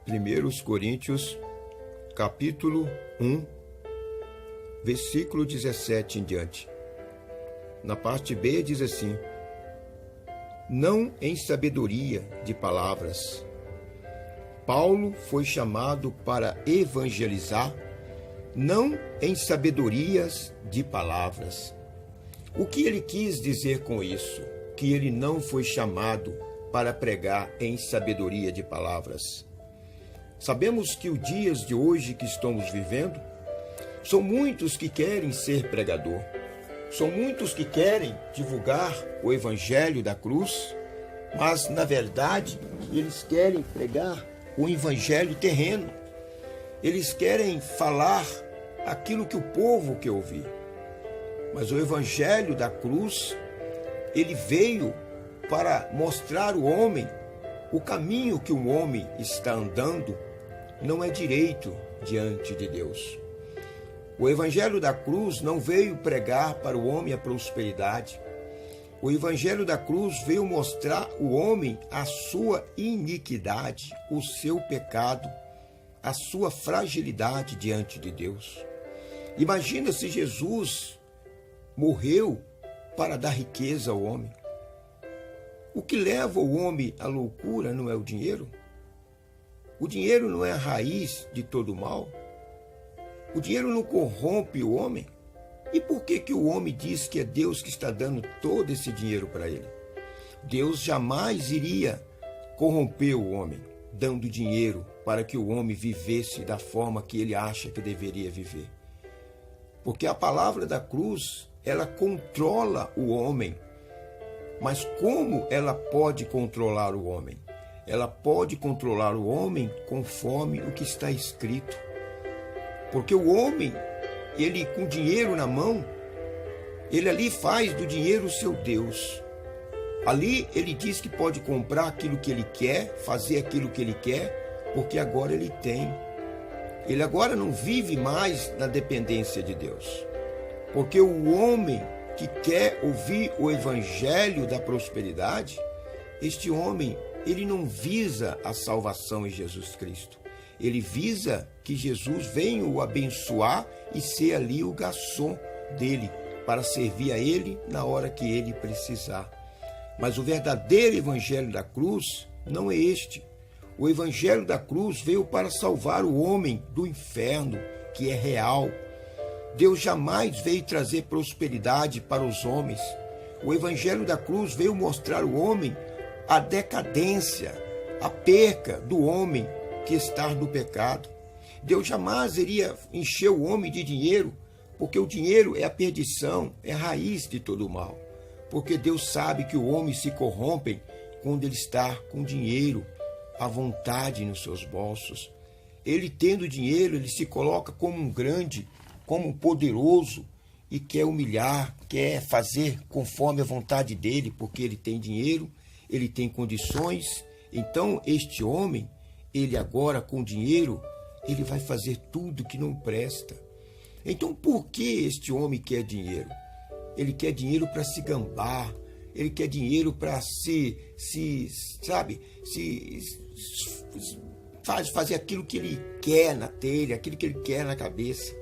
1 Coríntios, capítulo 1, versículo 17 em diante. Na parte B diz assim: não em sabedoria de palavras. Paulo foi chamado para evangelizar, não em sabedorias de palavras. O que ele quis dizer com isso? Que ele não foi chamado para pregar em sabedoria de palavras. Sabemos que os dias de hoje que estamos vivendo, são muitos que querem ser pregador. São muitos que querem divulgar o evangelho da cruz, mas, na verdade, eles querem pregar o evangelho terreno. Eles querem falar aquilo que o povo quer ouvir. Mas o evangelho da cruz, ele veio para mostrar ao homem o caminho que o homem está andando não é direito diante de Deus. O evangelho da cruz não veio pregar para o homem a prosperidade. O evangelho da cruz veio mostrar ao homem a sua iniquidade, o seu pecado, a sua fragilidade diante de Deus. Imagina se Jesus morreu para dar riqueza ao homem. O que leva o homem à loucura não é o dinheiro? O dinheiro não é a raiz de todo o mal? O dinheiro não corrompe o homem? E por que o homem diz que é Deus que está dando todo esse dinheiro para ele? Deus jamais iria corromper o homem, dando dinheiro para que o homem vivesse da forma que ele acha que deveria viver. Porque a palavra da cruz, ela controla o homem. Mas como ela pode controlar o homem? Ela pode controlar o homem conforme o que está escrito. Porque o homem, ele com dinheiro na mão, ele ali faz do dinheiro o seu Deus. Ali ele diz que pode comprar aquilo que ele quer, fazer aquilo que ele quer, porque agora ele tem. Ele agora não vive mais na dependência de Deus. Porque o homem que quer ouvir o evangelho da prosperidade, este homem, ele não visa a salvação em Jesus Cristo. Ele visa que Jesus venha o abençoar e ser ali o garçom dele, para servir a ele na hora que ele precisar. Mas o verdadeiro evangelho da cruz não é este. O evangelho da cruz veio para salvar o homem do inferno, que é real. Deus jamais veio trazer prosperidade para os homens. O evangelho da cruz veio mostrar ao homem a decadência, a perca do homem que está no pecado. Deus jamais iria encher o homem de dinheiro, porque o dinheiro é a perdição, é a raiz de todo o mal. Porque Deus sabe que o homem se corrompe quando ele está com dinheiro à vontade nos seus bolsos. Ele tendo dinheiro, ele se coloca como um grande, como um poderoso, e quer humilhar, quer fazer conforme a vontade dele, porque ele tem dinheiro, ele tem condições. Então este homem, ele agora com dinheiro, ele vai fazer tudo que não presta. Então por que este homem quer dinheiro? Ele quer dinheiro para se gambar, ele quer dinheiro para fazer aquilo que ele quer na telha, aquilo que ele quer na cabeça.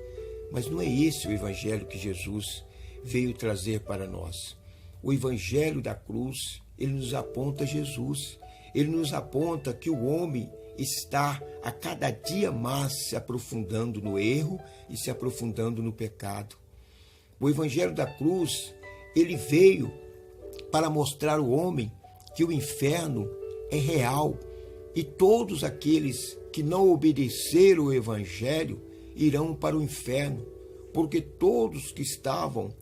Mas não é esse o evangelho que Jesus veio trazer para nós. O evangelho da cruz, ele nos aponta Jesus. Ele nos aponta que o homem está a cada dia mais se aprofundando no erro e se aprofundando no pecado. O evangelho da cruz, ele veio para mostrar ao homem que o inferno é real e todos aqueles que não obedeceram o evangelho irão para o inferno, porque todos que estavam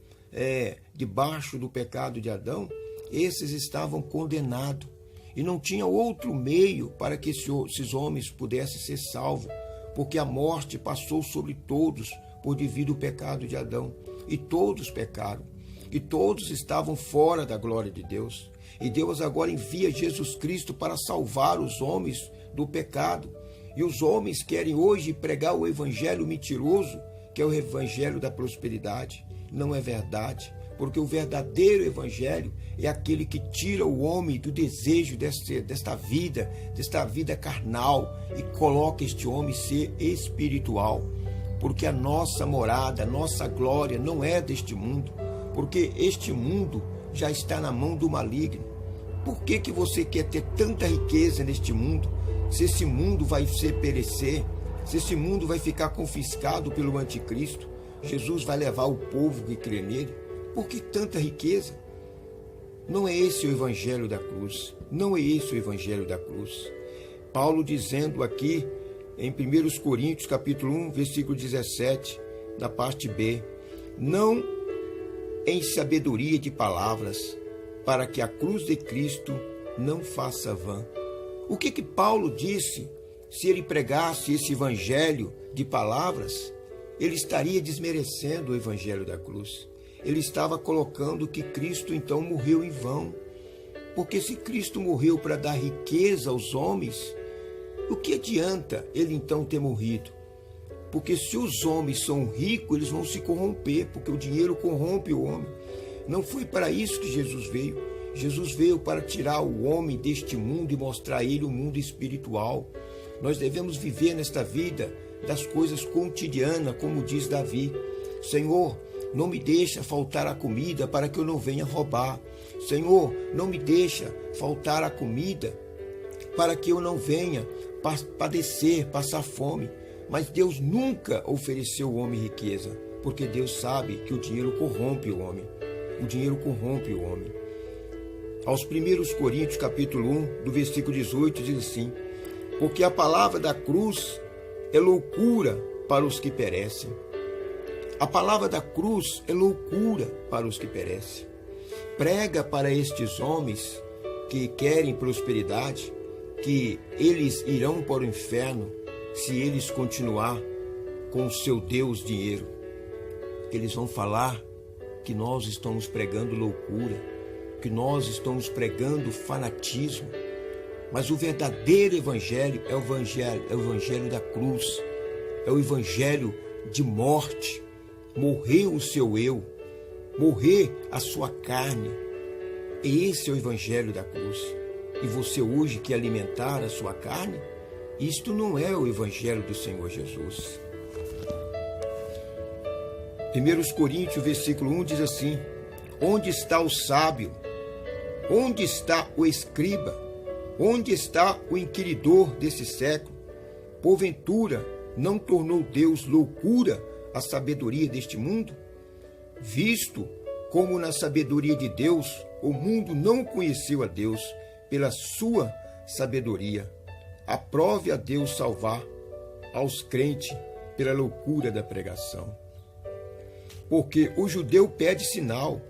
debaixo do pecado de Adão, esses estavam condenados. E não tinha outro meio para que esses homens pudessem ser salvos, porque a morte passou sobre todos por devido ao pecado de Adão. E todos pecaram. E todos estavam fora da glória de Deus. E Deus agora envia Jesus Cristo para salvar os homens do pecado. E os homens querem hoje pregar o evangelho mentiroso, que é o evangelho da prosperidade. Não é verdade, porque o verdadeiro evangelho é aquele que tira o homem do desejo desta vida carnal e coloca este homem ser espiritual, porque a nossa morada, a nossa glória não é deste mundo, porque este mundo já está na mão do maligno. Por que você quer ter tanta riqueza neste mundo, se esse mundo vai perecer, se esse mundo vai ficar confiscado pelo anticristo? Jesus vai levar o povo que crê nele. Por que tanta riqueza? Não é esse o evangelho da cruz. Não é esse o evangelho da cruz. Paulo dizendo aqui em 1 Coríntios capítulo 1, versículo 17, na parte B, não em sabedoria de palavras, para que a cruz de Cristo não faça vã. O que Paulo disse? Se ele pregasse esse evangelho de palavras, ele estaria desmerecendo o evangelho da cruz. Ele estava colocando que Cristo então morreu em vão. Porque se Cristo morreu para dar riqueza aos homens, o que adianta ele então ter morrido? Porque se os homens são ricos, eles vão se corromper, porque o dinheiro corrompe o homem. Não foi para isso que Jesus veio. Jesus veio para tirar o homem deste mundo e mostrar a ele o mundo espiritual. Nós devemos viver nesta vida das coisas cotidianas, como diz Davi. Senhor, não me deixa faltar a comida para que eu não venha roubar. Senhor, não me deixa faltar a comida para que eu não venha padecer, passar fome. Mas Deus nunca ofereceu ao homem riqueza, porque Deus sabe que o dinheiro corrompe o homem. O dinheiro corrompe o homem. Aos 1 Coríntios, capítulo 1, do versículo 18, diz assim: porque a palavra da cruz é loucura para os que perecem. A palavra da cruz é loucura para os que perecem. Prega para estes homens que querem prosperidade, que eles irão para o inferno se eles continuar com o seu Deus dinheiro. Eles vão falar que nós estamos pregando loucura, que nós estamos pregando fanatismo. Mas o verdadeiro evangelho é o evangelho da cruz, é o evangelho de morte. Morrer o seu eu, morrer a sua carne. Esse é o evangelho da cruz. E você hoje quer alimentar a sua carne? Isto não é o evangelho do Senhor Jesus. 1 Coríntios, versículo 1 diz assim: onde está o sábio? Onde está o escriba? Onde está o inquiridor desse século? Porventura, não tornou Deus loucura a sabedoria deste mundo? Visto como na sabedoria de Deus, o mundo não conheceu a Deus pela sua sabedoria. Aprove a Deus salvar aos crentes pela loucura da pregação. Porque o judeu pede sinal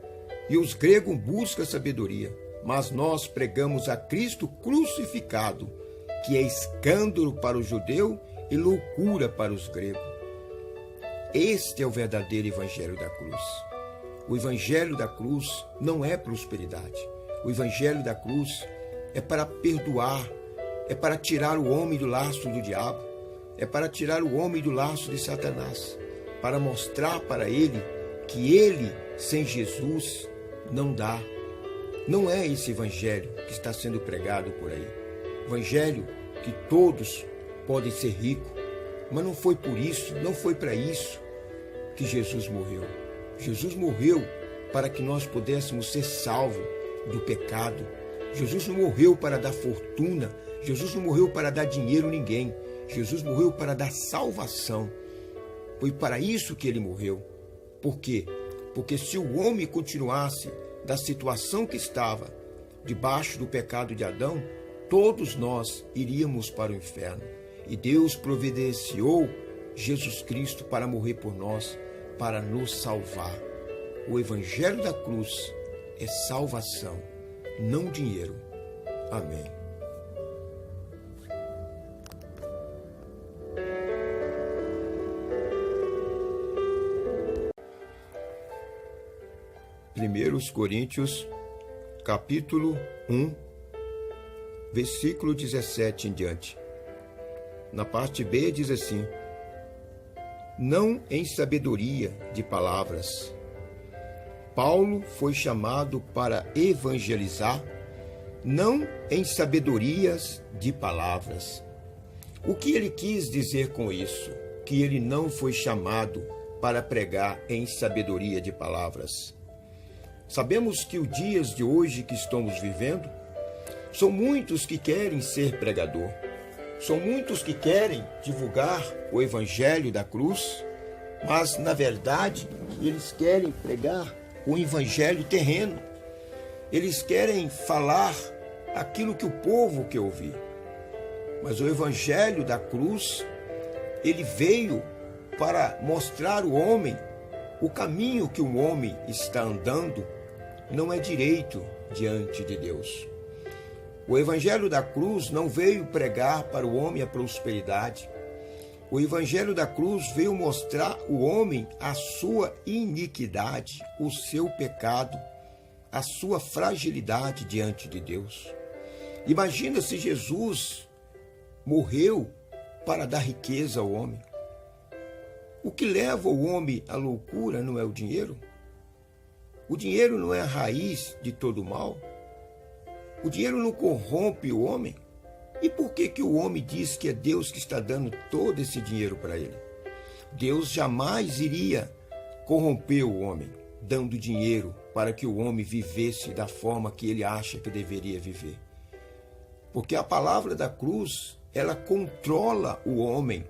e os gregos buscam sabedoria, mas nós pregamos a Cristo crucificado, que é escândalo para o judeu e loucura para os gregos. Este é o verdadeiro evangelho da cruz. O evangelho da cruz não é prosperidade. O evangelho da cruz é para perdoar, é para tirar o homem do laço do diabo, é para tirar o homem do laço de Satanás, para mostrar para ele que ele, sem Jesus, não dá. Não é esse evangelho que está sendo pregado por aí. Evangelho que todos podem ser ricos, mas não foi por isso, não foi para isso que Jesus morreu. Jesus morreu para que nós pudéssemos ser salvos do pecado. Jesus não morreu para dar fortuna. Jesus não morreu para dar dinheiro a ninguém. Jesus morreu para dar salvação. Foi para isso que ele morreu. Por quê? Porque se o homem continuasse da situação que estava, debaixo do pecado de Adão, todos nós iríamos para o inferno. E Deus providenciou Jesus Cristo para morrer por nós, para nos salvar. O evangelho da cruz é salvação, não dinheiro. Amém. Primeiros Coríntios, capítulo 1, versículo 17 em diante. Na parte B diz assim: não em sabedoria de palavras, Paulo foi chamado para evangelizar, não em sabedorias de palavras. O que ele quis dizer com isso? Que ele não foi chamado para pregar em sabedoria de palavras. Sabemos que os dias de hoje que estamos vivendo, são muitos que querem ser pregador. São muitos que querem divulgar o evangelho da cruz, mas, na verdade, eles querem pregar o evangelho terreno. Eles querem falar aquilo que o povo quer ouvir. Mas o evangelho da cruz, ele veio para mostrar ao homem o caminho que o homem está andando não é direito diante de Deus. O evangelho da cruz não veio pregar para o homem a prosperidade. O evangelho da cruz veio mostrar ao homem a sua iniquidade, o seu pecado, a sua fragilidade diante de Deus. Imagina se Jesus morreu para dar riqueza ao homem. O que leva o homem à loucura não é o dinheiro? O dinheiro não é a raiz de todo mal? O dinheiro não corrompe o homem? E por que o homem diz que é Deus que está dando todo esse dinheiro para ele? Deus jamais iria corromper o homem, dando dinheiro para que o homem vivesse da forma que ele acha que deveria viver. Porque a palavra da cruz, ela controla o homem.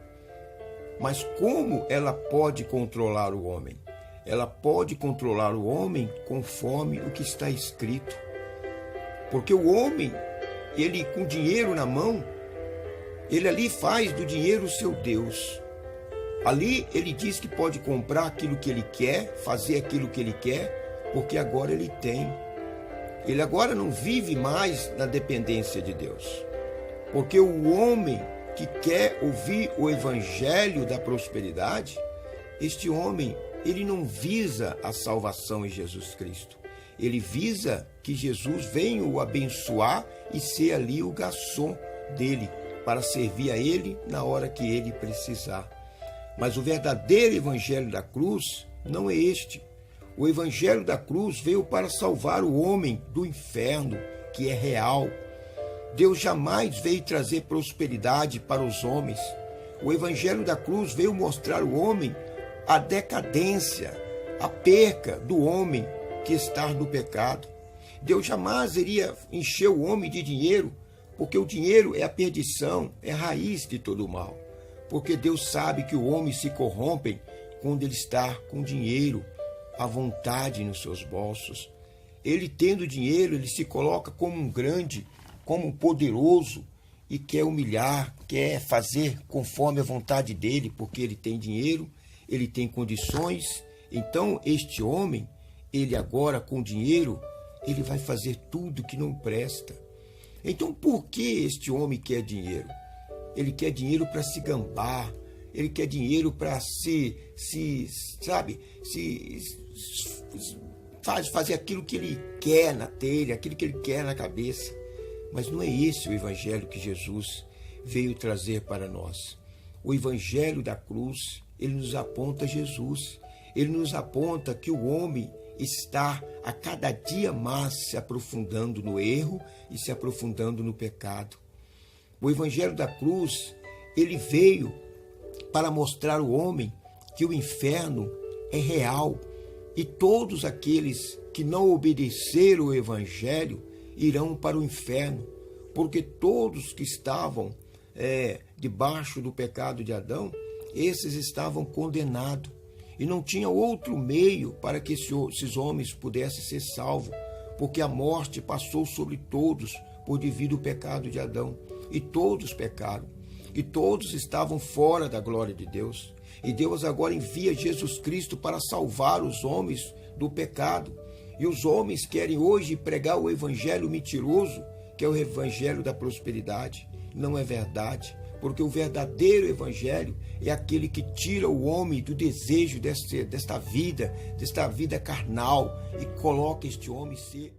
Mas como ela pode controlar o homem? Ela pode controlar o homem conforme o que está escrito. Porque o homem, ele com dinheiro na mão, ele ali faz do dinheiro o seu Deus. Ali ele diz que pode comprar aquilo que ele quer, fazer aquilo que ele quer, porque agora ele tem. Ele agora não vive mais na dependência de Deus. Porque o homem que quer ouvir o evangelho da prosperidade, este homem, ele não visa a salvação em Jesus Cristo. Ele visa que Jesus venha o abençoar e ser ali o garçom dele, para servir a ele na hora que ele precisar. Mas o verdadeiro evangelho da cruz não é este. O evangelho da cruz veio para salvar o homem do inferno, que é real. Deus jamais veio trazer prosperidade para os homens. O evangelho da cruz veio mostrar ao homem a decadência, a perca do homem que está no pecado. Deus jamais iria encher o homem de dinheiro, porque o dinheiro é a perdição, é a raiz de todo o mal. Porque Deus sabe que o homem se corrompe quando ele está com dinheiro à vontade nos seus bolsos. Ele tendo dinheiro, ele se coloca como um grande, como um poderoso, e quer humilhar, quer fazer conforme a vontade dele, porque ele tem dinheiro, ele tem condições. Então este homem, ele agora com dinheiro, ele vai fazer tudo que não presta. Então por que este homem quer dinheiro? Ele quer dinheiro para se gambar, ele quer dinheiro para fazer aquilo que ele quer na telha, aquilo que ele quer na cabeça. Mas não é esse o evangelho que Jesus veio trazer para nós. O evangelho da cruz, ele nos aponta Jesus. Ele nos aponta que o homem está a cada dia mais se aprofundando no erro e se aprofundando no pecado. O evangelho da cruz, ele veio para mostrar ao homem que o inferno é real e todos aqueles que não obedeceram o evangelho irão para o inferno, porque todos que estavam debaixo do pecado de Adão, esses estavam condenados. E não tinha outro meio para que esses homens pudessem ser salvos, porque a morte passou sobre todos por devido ao pecado de Adão. E todos pecaram. E todos estavam fora da glória de Deus. E Deus agora envia Jesus Cristo para salvar os homens do pecado. E os homens querem hoje pregar o evangelho mentiroso, que é o evangelho da prosperidade. Não é verdade. Porque o verdadeiro evangelho é aquele que tira o homem do desejo desta vida carnal e coloca este homem ser